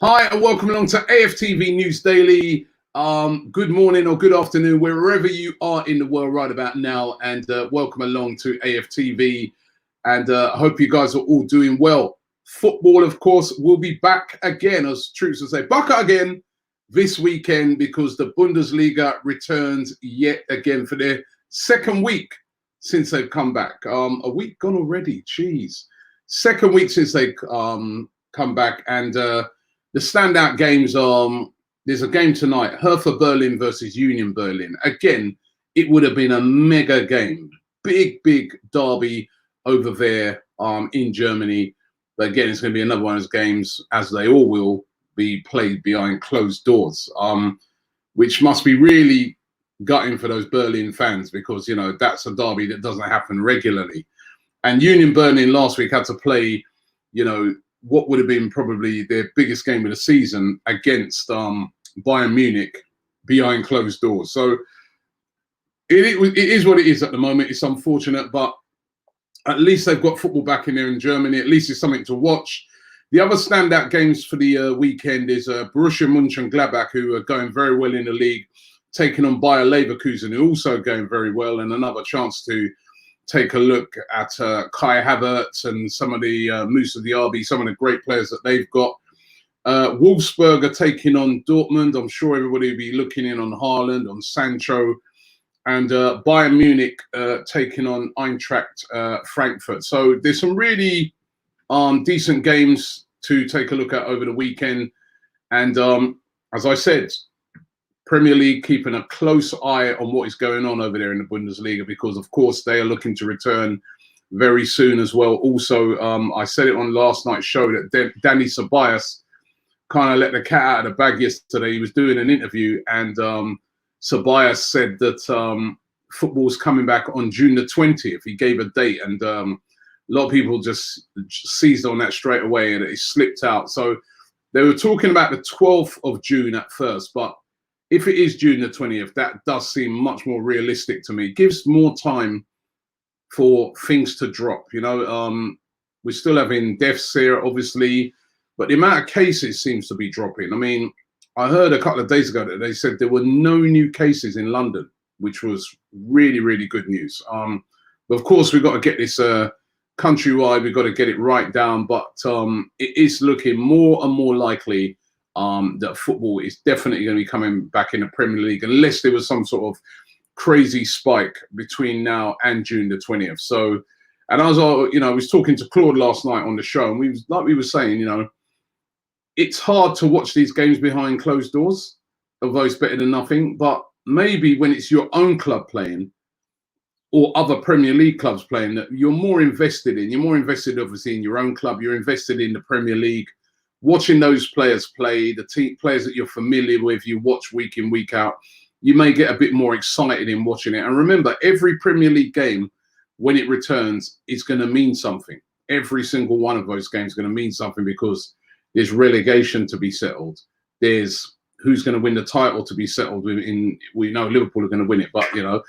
Hi and welcome along to AFTV News Daily. Good morning or good afternoon, wherever you are in the world right about now, and welcome along to AFTV. And I hope you guys are all doing well. Football, of course, will be back again, as troops will say, back again this weekend because the Bundesliga returns yet again for their second week since they've come back. A week gone already, jeez. Second week since they come back, and the standout games are, there's a game tonight, Hertha Berlin versus Union Berlin. Again, it would have been a mega game. Big derby over there in Germany. But again, it's going to be another one of those games, as they all will, be played behind closed doors, which must be really gutting for those Berlin fans because, you know, that's a derby that doesn't happen regularly. And Union Berlin last week had to play, you know, what would have been probably their biggest game of the season against Bayern Munich behind closed doors. So it is what it is at the moment. It's unfortunate, but at least they've got football back in there in Germany. At least it's something to watch. The other standout games for the weekend is Borussia Mönchengladbach, who are going very well in the league, taking on Bayer Leverkusen, who are also going very well, and another chance to take a look at Kai Havertz and some of the Moussa Diaby, some of the great players that they've got. Wolfsburg are taking on Dortmund. I'm sure everybody will be looking in on Haaland, on Sancho, and Bayern Munich taking on Eintracht Frankfurt. So there's some really decent games to take a look at over the weekend. And as I said, Premier League keeping a close eye on what is going on over there in the Bundesliga because, of course, they are looking to return very soon as well. Also, I said it on last night's show that Danny Ceballos kind of let the cat out of the bag yesterday. He was doing an interview and Ceballos said that football's coming back on June the 20th. He gave a date and a lot of people just seized on that straight away and it slipped out. So they were talking about the 12th of June at first, but if it is June the 20th, that does seem much more realistic to me. It gives more time for things to drop. You know, we're still having deaths here, obviously, but the amount of cases seems to be dropping. I mean, I heard a couple of days ago that they said there were no new cases in London, which was really good news. But of course, we've got to get this countrywide. We've got to get it right down. But it is looking more and more likely that football is definitely going to be coming back in the Premier League unless there was some sort of crazy spike between now and June the 20th. So, and as I, you know, I was talking to Claude last night on the show, and we were saying, you know, it's hard to watch these games behind closed doors, although it's better than nothing. But maybe when it's your own club playing or other Premier League clubs playing, that you're more invested in. You're more invested, obviously, in your own club. You're invested in the Premier League. Watching those players play, the players that you're familiar with, you watch week in, week out, you may get a bit more excited in watching it. And remember, every Premier League game, when it returns, is going to mean something. Every single one of those games is going to mean something because there's relegation to be settled. There's who's going to win the title to be settled. We know Liverpool are going to win it, but, you know,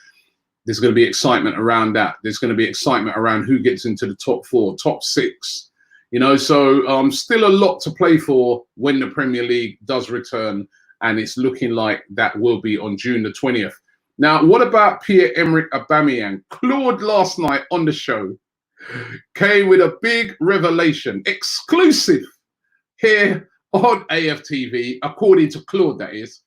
there's going to be excitement around that. There's going to be excitement around who gets into the top 4, top 6. You know, so still a lot to play for when the Premier League does return, and it's looking like that will be on June the 20th. Now, what about Pierre-Emerick Aubameyang? Claude last night on the show came with a big revelation, exclusive here on AFTV, according to Claude, that is.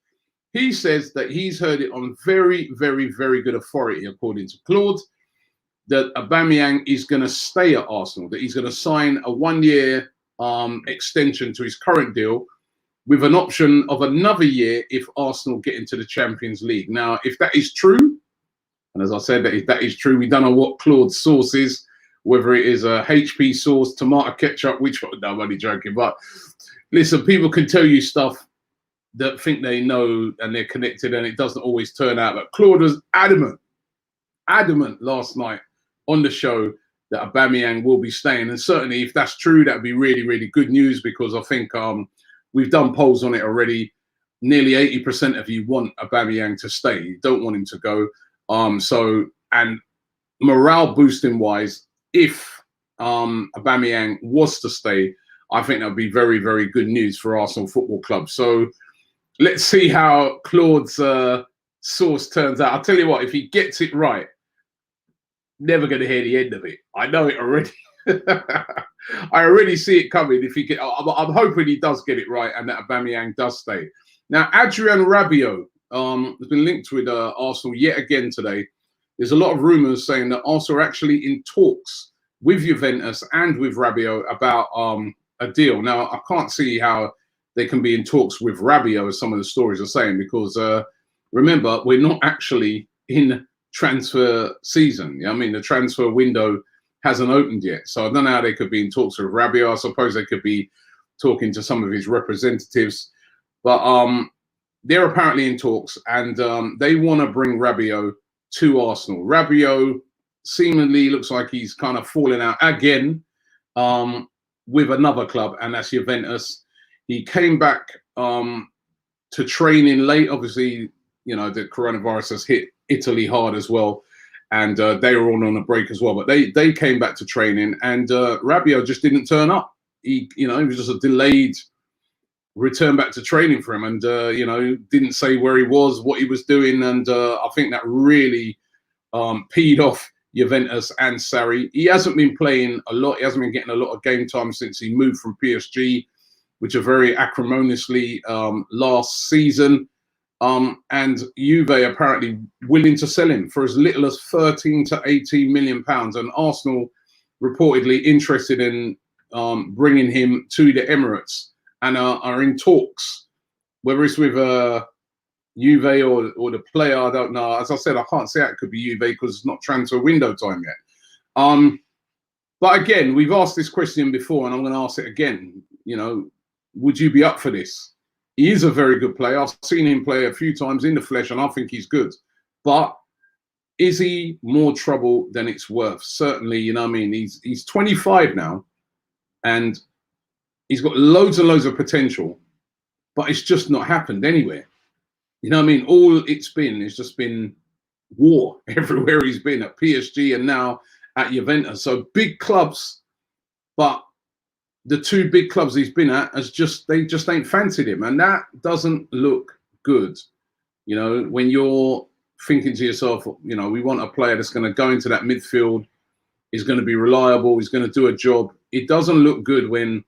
He says that he's heard it on very good authority, according to Claude, that Aubameyang is going to stay at Arsenal, that he's going to sign a 1-year extension to his current deal with an option of another year if Arsenal get into the Champions League. Now, if that is true, and as I said, that if that is true, we don't know what Claude's source is, whether it is a HP sauce, tomato ketchup, which one, no, I'm only joking. But listen, people can tell you stuff that think they know and they're connected, and it doesn't always turn out. But Claude was adamant last night on the show that Aubameyang will be staying. And certainly if that's true, that would be really good news, because I think we've done polls on it already. Nearly 80% of you want Aubameyang to stay. You don't want him to go. So, and morale boosting wise, if Aubameyang was to stay, I think that would be very, very good news for Arsenal Football Club. So let's see how Claude's source turns out. I'll tell you what, if he gets it right, never going to hear the end of it. I know it already. I already see it coming. If he get, I'm hoping he does get it right and that Aubameyang does stay. Now, Adrien Rabiot has been linked with Arsenal yet again today. There's a lot of rumours saying that Arsenal are actually in talks with Juventus and with Rabiot about a deal. Now, I can't see how they can be in talks with Rabiot, as some of the stories are saying, because remember, we're not actually in transfer season. I mean, the transfer window hasn't opened yet. So I don't know how they could be in talks with Rabiot. I suppose they could be talking to some of his representatives. But they're apparently in talks, and they want to bring Rabiot to Arsenal. Rabiot seemingly looks like he's kind of falling out again with another club, and that's Juventus. He came back to training late. Obviously, you know, the coronavirus has hit Italy hard as well, and they were all on a break as well. But they came back to training, and Rabiot just didn't turn up. It was just a delayed return back to training for him, and didn't say where he was, what he was doing, and I think that really peed off Juventus and Sarri. He hasn't been playing a lot. He hasn't been getting a lot of game time since he moved from PSG, which are very acrimoniously last season. And Juve apparently willing to sell him for as little as 13 to 18 million pounds, and Arsenal reportedly interested in bringing him to the Emirates, and are in talks, whether it's with Juve or the player, I don't know. As I said, I can't say it could be Juve because it's not transfer window time yet. But again, we've asked this question before, and I'm going to ask it again. Would you be up for this? He is a very good player. I've seen him play a few times in the flesh, and I think he's good. But is he more trouble than it's worth? Certainly, he's 25 now, and he's got loads and loads of potential, but it's just not happened anywhere. All it's been is just been war everywhere he's been, at PSG and now at Juventus. So big clubs, but the two big clubs he's been at they just ain't fancied him, and that doesn't look good. When you're thinking to yourself, we want a player that's going to go into that midfield, is going to be reliable, is going to do a job. It doesn't look good when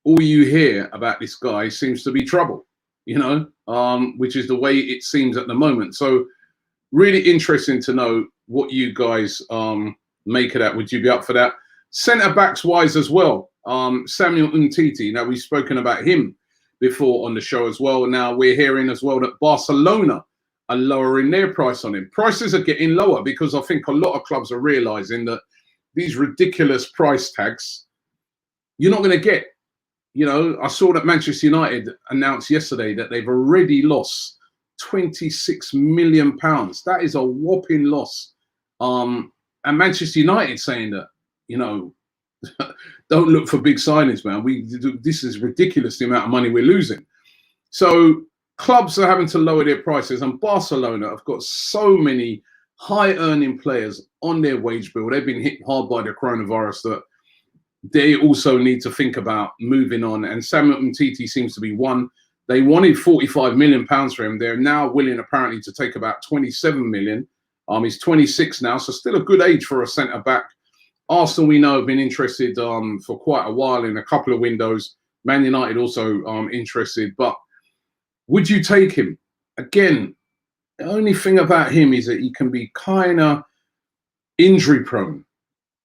all you hear about this guy seems to be trouble, which is the way it seems at the moment. So really interesting to know what you guys make of that. Would you be up for that? Centre backs wise as well. Samuel Umtiti. Now, we've spoken about him before on the show as well. Now we're hearing as well that Barcelona are lowering their price on him. Prices are getting lower because I think a lot of clubs are realizing that these ridiculous price tags you're not going to get. I saw that Manchester United announced yesterday that they've already lost £26 million. That is a whopping loss. And Manchester United saying that, don't look for big signings, man. This is ridiculous, the amount of money we're losing. So clubs are having to lower their prices, and Barcelona have got so many high-earning players on their wage bill. They've been hit hard by the coronavirus that they also need to think about moving on. And Samuel Umtiti seems to be one. They wanted £45 million for him. They're now willing, apparently, to take about 27 million. He's 26 now, so still a good age for a centre-back. Arsenal, we know, have been interested for quite a while in a couple of windows. Man United also interested. But would you take him? Again, the only thing about him is that he can be kind of injury-prone.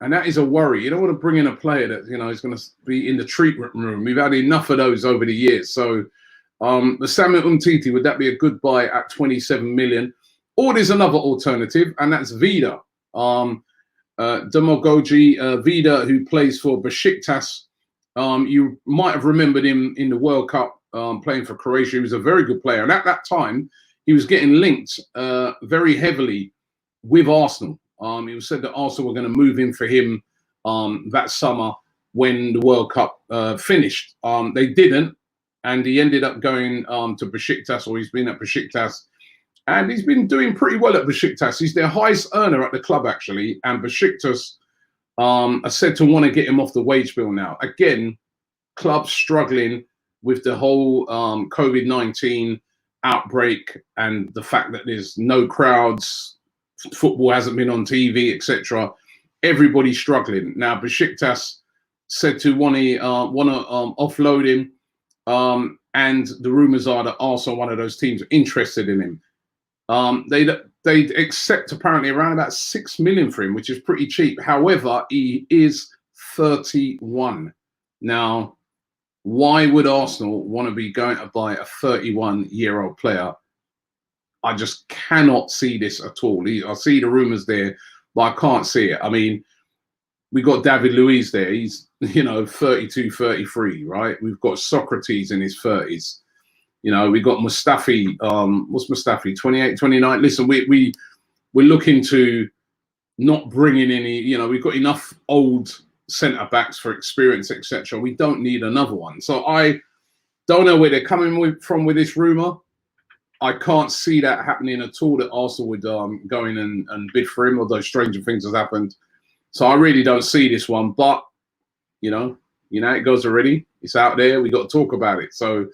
And that is a worry. You don't want to bring in a player that, is going to be in the treatment room. We've had enough of those over the years. So the Samuel Umtiti, would that be a good buy at 27 million? Or there's another alternative, and that's Vida. Demogogi Vida, who plays for Besiktas. You might have remembered him in the World Cup playing for Croatia. He was a very good player. And at that time, he was getting linked very heavily with Arsenal. It was said that Arsenal were going to move in for him that summer when the World Cup finished. They didn't, and he ended up going to Besiktas, or he's been at Besiktas, and he's been doing pretty well at Besiktas. He's their highest earner at the club, actually, and Besiktas are said to want to get him off the wage bill now. Again, clubs struggling with the whole COVID-19 outbreak and the fact that there's no crowds, football hasn't been on TV, etc. Everybody's struggling. Now, Besiktas said to want to offload him, and the rumours are that Arsenal, one of those teams, are interested in him. They'd accept apparently around about 6 million for him, which is pretty cheap. However, he is 31. Now, why would Arsenal want to be going to buy a 31-year-old player? I just cannot see this at all. I see the rumours there, but I can't see it. I mean, we got David Luiz there. He's, 32, 33, right? We've got Socrates in his 30s. We got Mustafi. What's Mustafi? 28, 29. Listen, we're looking to not bring in any. We've got enough old centre backs for experience, etc. We don't need another one. So I don't know where they're coming from with this rumor. I can't see that happening at all. That Arsenal would go in and bid for him, although stranger things have happened. So I really don't see this one. But it goes already. It's out there. We got to talk about it. So.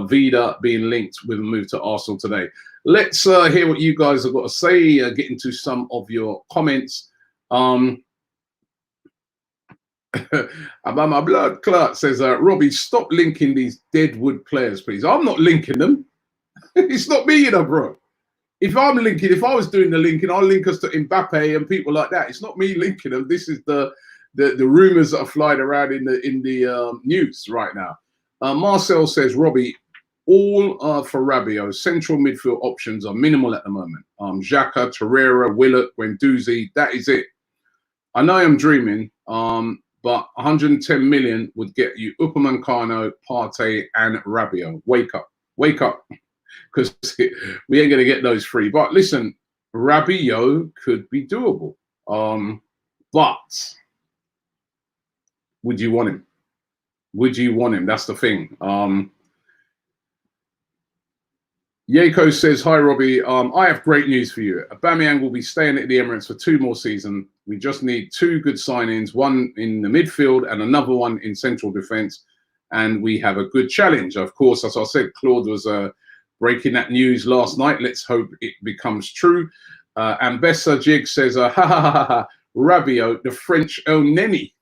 Vida being linked with a move to Arsenal today. Let's hear what you guys have got to say, get into some of your comments. About my blood clot says, Robbie, stop linking these deadwood players, please. I'm not linking them. It's not me, bro. If I was doing the linking, I'll link us to Mbappe and people like that. It's not me linking them. This is the rumours that are flying around in the news right now. Marcel says, Robbie, all for Rabiot. Central midfield options are minimal at the moment. Xhaka, Torreira, Willett, Guendouzi, that is it. I know I'm dreaming, but 110 million would get you Upamecano, Partey, and Rabiot. Wake up, because we ain't going to get those free. But listen, Rabiot could be doable. But would you want him? Would you want him? That's the thing. Yako says, hi, Robbie. I have great news for you. Aubameyang will be staying at the Emirates for 2 more seasons. We just need 2 good signings, one in the midfield and another one in central defence. And we have a good challenge. Of course, as I said, Claude was breaking that news last night. Let's hope it becomes true. Ambessa Jig says, Rabiot, the French El Neni.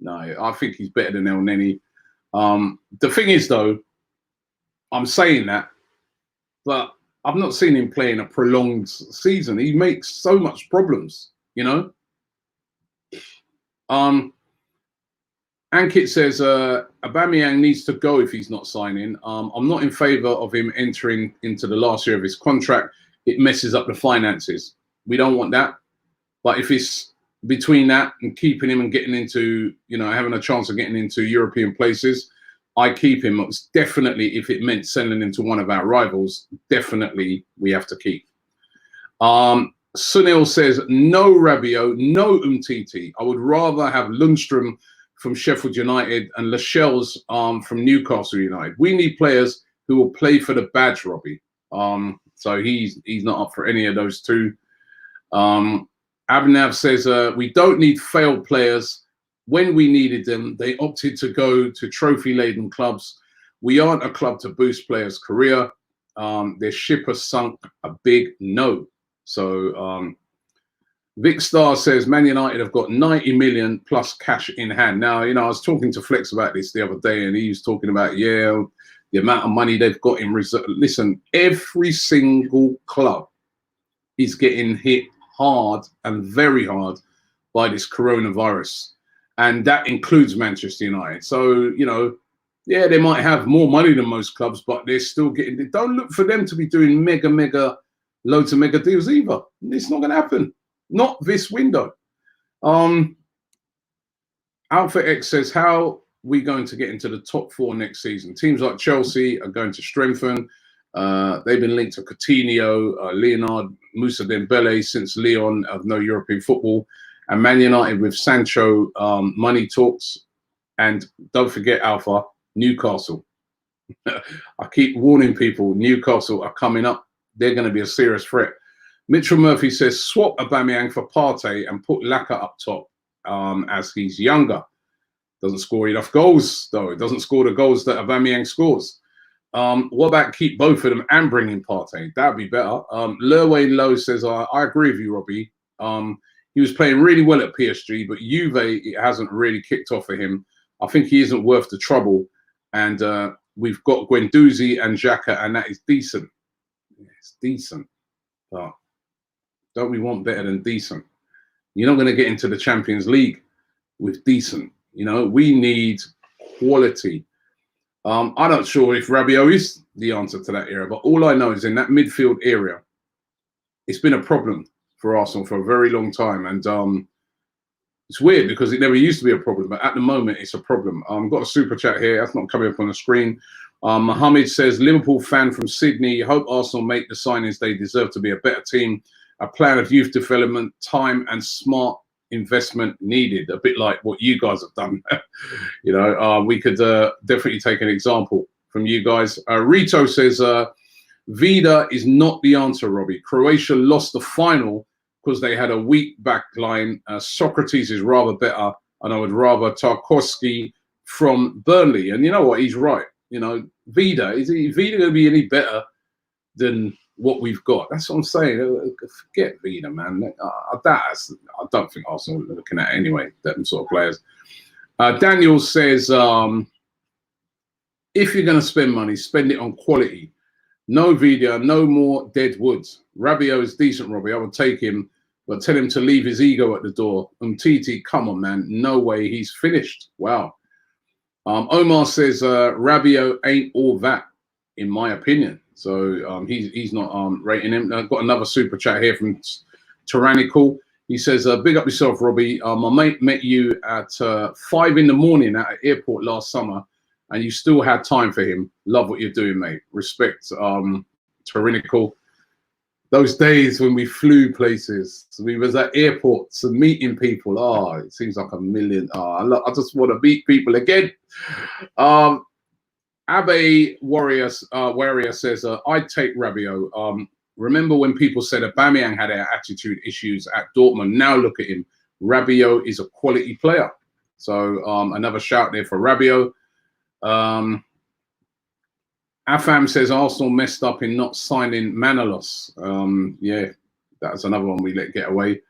No, I think he's better than El Neni. The thing is, though, I'm saying that, but I've not seen him play in a prolonged season. He makes so much problems, Ankit says, Aubameyang needs to go if he's not signing. I'm not in favour of him entering into the last year of his contract. It messes up the finances. We don't want that. But if it's between that and keeping him and getting into, having a chance of getting into European places, I keep him. It's definitely, if it meant sending him to one of our rivals, definitely we have to keep. Sunil says, no Rabiot, no Umtiti. I would rather have Lundstrom from Sheffield United and Lascelles from Newcastle United. We need players who will play for the badge, Robbie. So he's not up for any of those two. Abhinav says, we don't need failed players. When we needed them, they opted to go to trophy-laden clubs. We aren't a club to boost players' career. Their ship has sunk, a big no. So Vic Star says, Man United have got 90 million plus cash in hand. Now, I was talking to Flex about this the other day, and he was talking about, the amount of money they've got in reserve. Listen, every single club is getting hit hard and very hard by this coronavirus. And that includes Manchester United. So, they might have more money than most clubs, but they're still getting, don't look for them to be doing loads of mega deals either. It's not going to happen. Not this window. Alpha X says, how are we going to get into the top 4 next season? Teams like Chelsea are going to strengthen. They've been linked to Coutinho, Leonard, Moussa Dembele since Lyon have no European football. And Man United with Sancho, money talks. And don't forget, Alpha, Newcastle. I keep warning people, Newcastle are coming up. They're going to be a serious threat. Mitchell Murphy says, swap Aubameyang for Partey and put Laka up top as he's younger. Doesn't score enough goals, though. It doesn't score the goals that Aubameyang scores. What about keep both of them and bring in Partey? That'd be better. Lerwayne Lowe says, I agree with you, Robbie. He was playing really well at PSG, but Juve, it hasn't really kicked off for him. I think he isn't worth the trouble. And we've got Guendouzi and Xhaka, and that is decent. It's decent. But don't we want better than decent? You're not going to get into the Champions League with decent. You know, we need quality. I'm not sure if Rabiot is the answer to that area, but all I know is in that midfield area, it's been a problem for Arsenal for a very long time. And it's weird because it never used to be a problem, but at the moment it's a problem. I've got a super chat here. That's not coming up on the screen. Mohammed says, Liverpool fan from Sydney, hope Arsenal make the signings they deserve to be a better team. A plan of youth development, time and smart investment needed, a bit like what you guys have done. You know, we could definitely take an example from you guys. Rito says, Vida is not the answer, Robbie. Croatia lost the final because they had a weak back line. Socrates is rather better, and I would rather Tarkowski from Burnley. And you know what? He's right. You know, Vida, is Vida going to be any better than what we've got? That's what I'm saying. Forget Vida, man. I don't think Arsenal are looking at it anyway, them sort of players. Daniel says, if you're going to spend money, spend it on quality. No Vida, no more dead woods. Rabiot is decent, Robbie. I would take him, but tell him to leave his ego at the door. Titi, come on, man. No way. He's finished. Wow. Omar says, Rabiot ain't all that, in my opinion. So he's not rating him. I've got another super chat here from Tyrannical. He says, big up yourself, Robbie. My mate met you at 5 in the morning at an airport last summer, and you still had time for him. Love what you're doing, mate. Respect, Tyrannical. Those days when we flew places, so we was at airports and meeting people. Oh, it seems like a million. Oh, I just want to meet people again. Abe Warrior says, I'd take Rabiot. Remember when people said Aubameyang had attitude issues at Dortmund? Now look at him. Rabiot is a quality player. So another shout there for Rabiot. Afam says Arsenal messed up in not signing Manolas. Yeah, that's another one we let get away.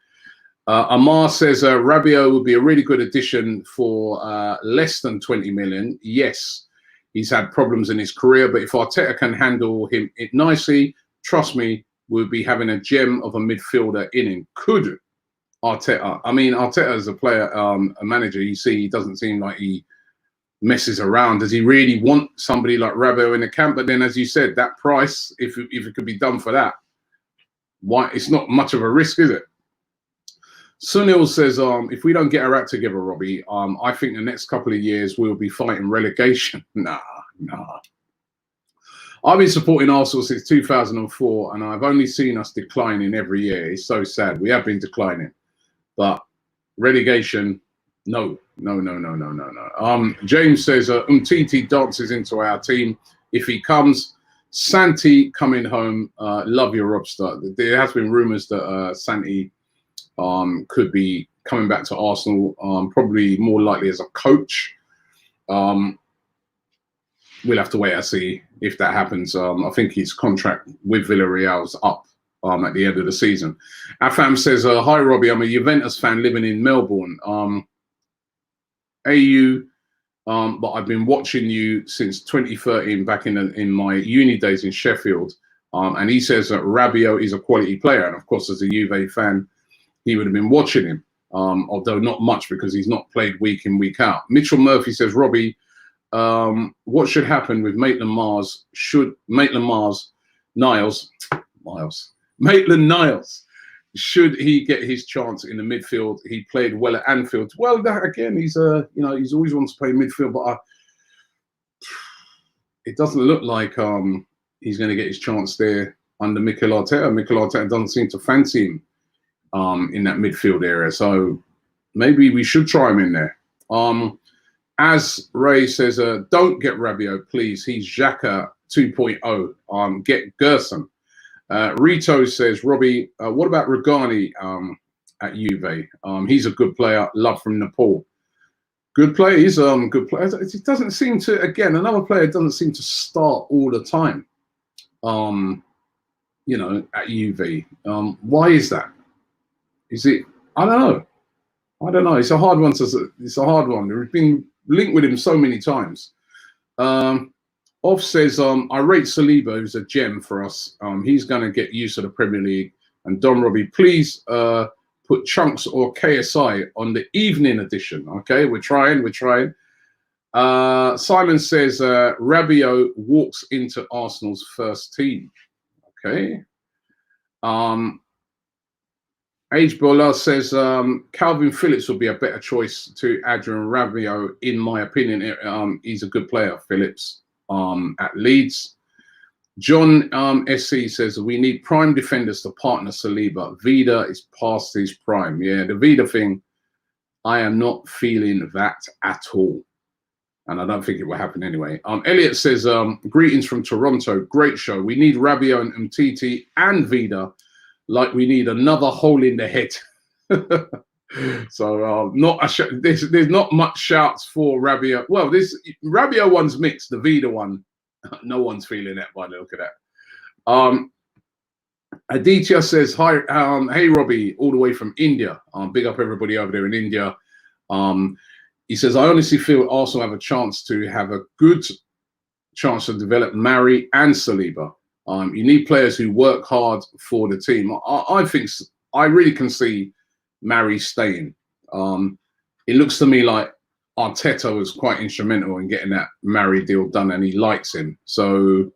Amar says Rabiot would be a really good addition for less than 20 million. Yes, he's had problems in his career, but if Arteta can handle him it nicely, trust me, we'll be having a gem of a midfielder in him. Could Arteta? I mean, Arteta as a player, a manager, you see, he doesn't seem like he messes around. Does he really want somebody like Rabiot in the camp? But then, as you said, that price, if it could be done for that, why? It's not much of a risk, is it? Sunil says, if we don't get our act together, Robbie, I think the next couple of years we'll be fighting relegation. Nah. I've been supporting Arsenal since 2004, and I've only seen us declining every year. It's so sad. We have been declining, but relegation, no. James says, Umtiti dances into our team. If he comes, Santi coming home. Love your Robster. There has been rumours that Santi could be coming back to Arsenal, probably more likely as a coach. We'll have to wait and see if that happens. I think his contract with Villarreal's up at the end of the season. Afam says, hi, Robbie. I'm a Juventus fan living in Melbourne. But I've been watching you since 2013 back in my uni days in Sheffield. And he says that Rabiot is a quality player. And of course, as a Juve fan, he would have been watching him, although not much because he's not played week in, week out. Mitchell Murphy says, Robbie, what should happen with Maitland-Niles? Should he get his chance in the midfield? He played well at Anfield. Well, that again, he's he's always wanted to play midfield, but it doesn't look like he's going to get his chance there under Mikel Arteta. Mikel Arteta doesn't seem to fancy him in that midfield area, so maybe we should try him in there. As Ray says, don't get Rabiot, please. He's Xhaka 2.0. Get Gerson. Rito says, Robbie, what about Regani at Juve? He's a good player. Love from Nepal. Good player. He's good player. It doesn't seem to, again, another player doesn't seem to start all the time. You know, at Juve. Why is that? Is it? I don't know. I don't know. It's a hard one. It's a hard one. We've been linked with him so many times. Off says, I rate Saliba, who's a gem for us. He's going to get used to the Premier League. And Don Robbie, please put Chunks or KSI on the evening edition. Okay, we're trying. Simon says, Rabiot walks into Arsenal's first team. Okay. Age Bola says, Calvin Phillips will be a better choice to Adrien Rabiot, in my opinion. He's a good player, Phillips, at Leeds. John SC says, we need prime defenders to partner Saliba. Vida is past his prime. Yeah, the Vida thing, I am not feeling that at all. And I don't think it will happen anyway. Elliot says, greetings from Toronto. Great show. We need Rabiot and Umtiti and Vida like we need another hole in the head. So there's not much shouts for Rabiot. Well, this Rabiot one's mixed. The Vida one, no one's feeling that by the look of that. Aditya says, hi, hey Robbie, all the way from India. Big up everybody over there in India. He says, I honestly feel Arsenal have a chance to have a good chance to develop Mari and Saliba. You need players who work hard for the team. I think I really can see Mari staying. It looks to me like Arteta was quite instrumental in getting that Mari deal done, and he likes him. So,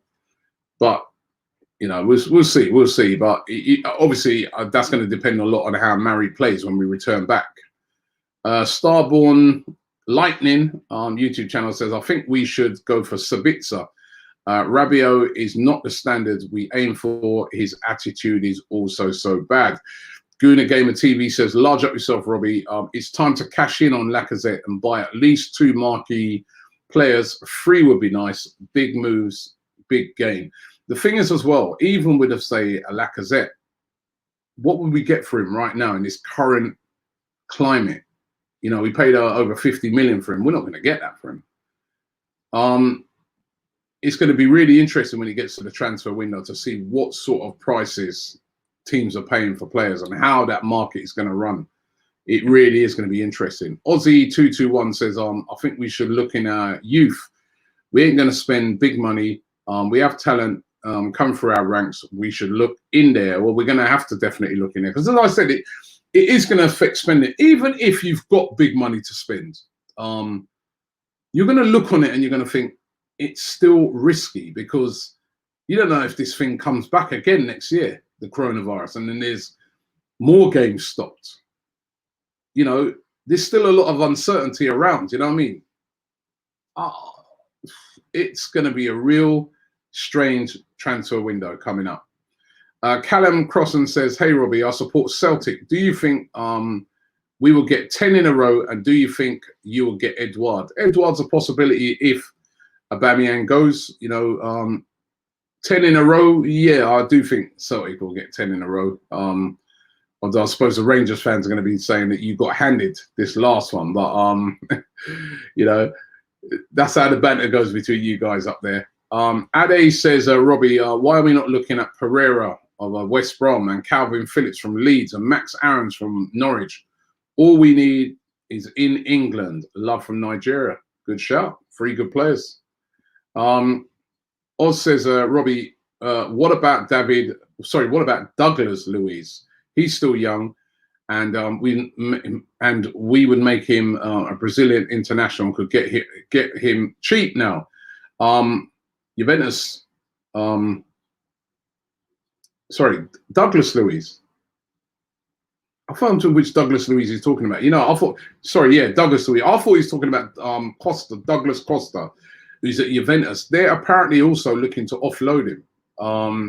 but you know, we'll see. But obviously, that's going to depend a lot on how Mari plays when we return back. Starborn Lightning YouTube channel says, I think we should go for Sabitzer. Rabiot is not the standard we aim for. His attitude is also so bad. Guna Gamer TV says, large up yourself, Robbie. It's time to cash in on Lacazette and buy at least 2 marquee players. 3 would be nice. Big moves, big game. The thing is as well, even with, say, a Lacazette, what would we get for him right now in this current climate? You know, we paid over 50 million for him. We're not going to get that for him. It's going to be really interesting when he gets to the transfer window to see what sort of prices teams are paying for players and how that market is going to run. It really is going to be interesting. Aussie221 says, I think we should look in our youth. We ain't going to spend big money. We have talent come through our ranks. We should look in there. Well, we're going to have to definitely look in there. Because as I said, it is going to affect spending. Even if you've got big money to spend, you're going to look on it and you're going to think it's still risky because you don't know if this thing comes back again next year, the coronavirus, and then there's more games stopped. You know, there's still a lot of uncertainty around, you know what I mean? It's going to be a real strange transfer window coming up. Callum Crossan says, hey, Robbie, I support Celtic. Do you think we will get 10 in a row? And do you think you will get Edouard? Edouard's a possibility if Aubameyang goes, you know, 10 in a row. Yeah, I do think Celtic will get 10 in a row. Although I suppose the Rangers fans are going to be saying that you got handed this last one. But, you know, that's how the banter goes between you guys up there. Ade says, Robbie, why are we not looking at Pereira of West Brom and Calvin Phillips from Leeds and Max Aarons from Norwich? All we need is in England. Love from Nigeria. Good shout. 3 good players. Oz says, Robbie, what about Douglas Luiz? He's still young, and we would make him a Brazilian international. Could get him cheap now. Juventus, Douglas Luiz. I found to which Douglas Luiz he's talking about. You know, Douglas Luiz. I thought he's talking about Douglas Costa, who's at Juventus. They're apparently also looking to offload him.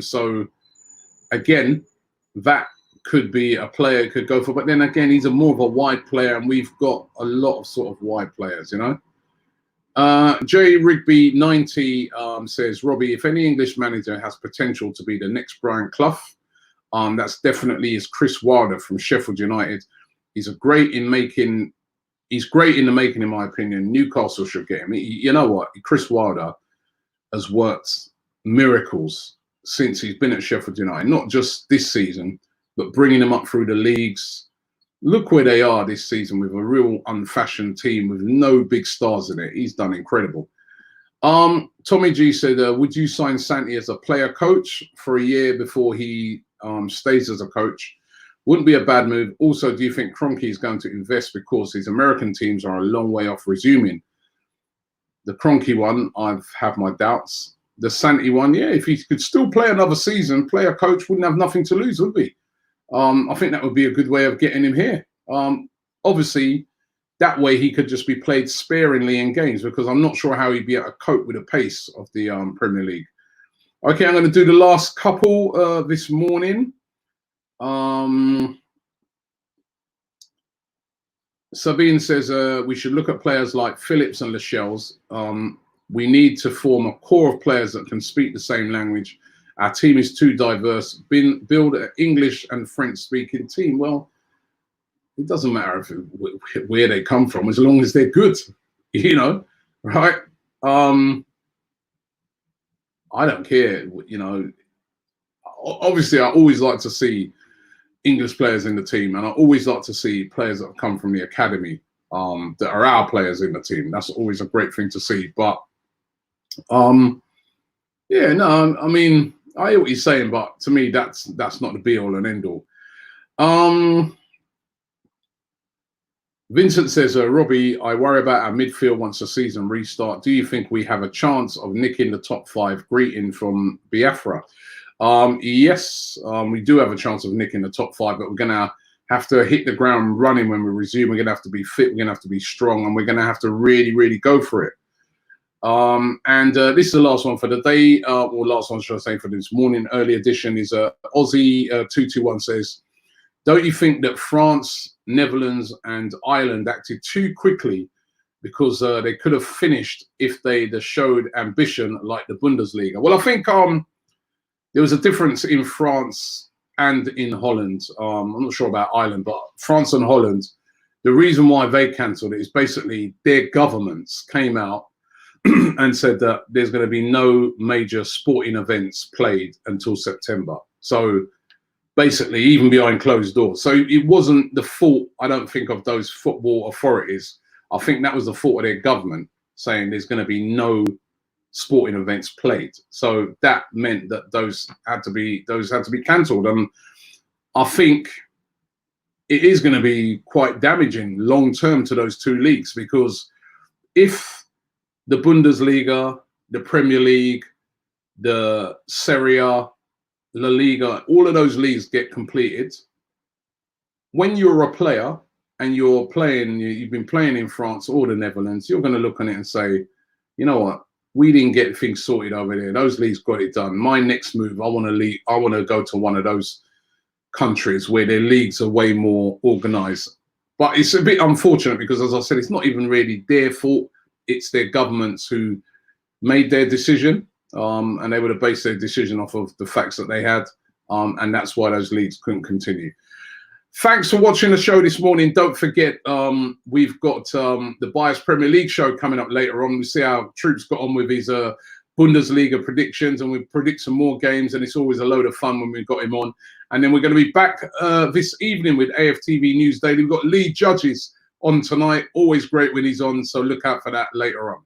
So again, that could be a player could go for, but then again, he's more of a wide player, and we've got a lot of sort of wide players, you know. J Rigby 90 says, Robbie, if any English manager has potential to be the next Brian Clough, that's definitely is Chris Wilder from Sheffield United. He's great in making He's great in the making, in my opinion. Newcastle should get him. You know what? Chris Wilder has worked miracles since he's been at Sheffield United, not just this season, but bringing them up through the leagues. Look where they are this season with a real unfashioned team with no big stars in it. He's done incredible. Tommy G said, would you sign Santi as a player coach for a year before he stays as a coach? Wouldn't be a bad move. Also, do you think Kroenke is going to invest because his American teams are a long way off resuming? The Kroenke one, I've had my doubts. The Santi one, yeah, if he could still play another season, player coach wouldn't have nothing to lose, would he? I think that would be a good way of getting him here. Obviously, that way he could just be played sparingly in games, because I'm not sure how he'd be able to cope with the pace of the Premier League. Okay, I'm going to do the last couple this morning. Sabine says we should look at players like Phillips and Lascelles. We need to form a core of players that can speak the same language. Our team is too diverse. Build an English and French-speaking team. Well, it doesn't matter where they come from, as long as they're good, you know, right? I don't care, you know. Obviously, I always like to see English players in the team, and I always like to see players that have come from the academy that are our players in the team. That's always a great thing to see. But yeah, no, I mean, I hear what you're saying, but to me, that's not the be all and end all. Vincent says, Robbie, I worry about our midfield once the season restart. Do you think we have a chance of nicking the top 5? Greeting from Biafra. Yes, we do have a chance of nicking the top 5, but we're going to have to hit the ground running when we resume. We're going to have to be fit. We're going to have to be strong, and we're going to have to really, really go for it. This is the last one for the day, or last one, should I say, for this morning. Early edition is Aussie221 says, don't you think that France, Netherlands, and Ireland acted too quickly because they could have finished if they showed ambition like the Bundesliga? Well, I think there was a difference in France and in Holland. I'm not sure about Ireland, but France and Holland, the reason why they cancelled it is basically their governments came out and said that there's going to be no major sporting events played until September. So basically, even behind closed doors. So it wasn't the fault, I don't think, of those football authorities. I think that was the fault of their government, saying there's going to be no sporting events played. So that meant that those had to be cancelled. And I think it is going to be quite damaging long term to those two leagues, because if the Bundesliga, the Premier League, the Serie A, La Liga, all of those leagues get completed, when you're a player and you've been playing in France or the Netherlands, you're going to look on it and say, you know what, we didn't get things sorted over there. Those leagues got it done. My next move, I want to go to one of those countries where their leagues are way more organized. But it's a bit unfortunate because, as I said, it's not even really their fault. It's their governments who made their decision. And they would have based their decision off of the facts that they had. And that's why those leagues couldn't continue. Thanks for watching the show this morning. Don't forget, we've got the Bias Premier League show coming up later on. We see how Troops got on with his Bundesliga predictions, and we predict some more games. And it's always a load of fun when we've got him on. And then we're going to be back this evening with AFTV News Daily. We've got Lee Judges on tonight. Always great when he's on. So look out for that later on.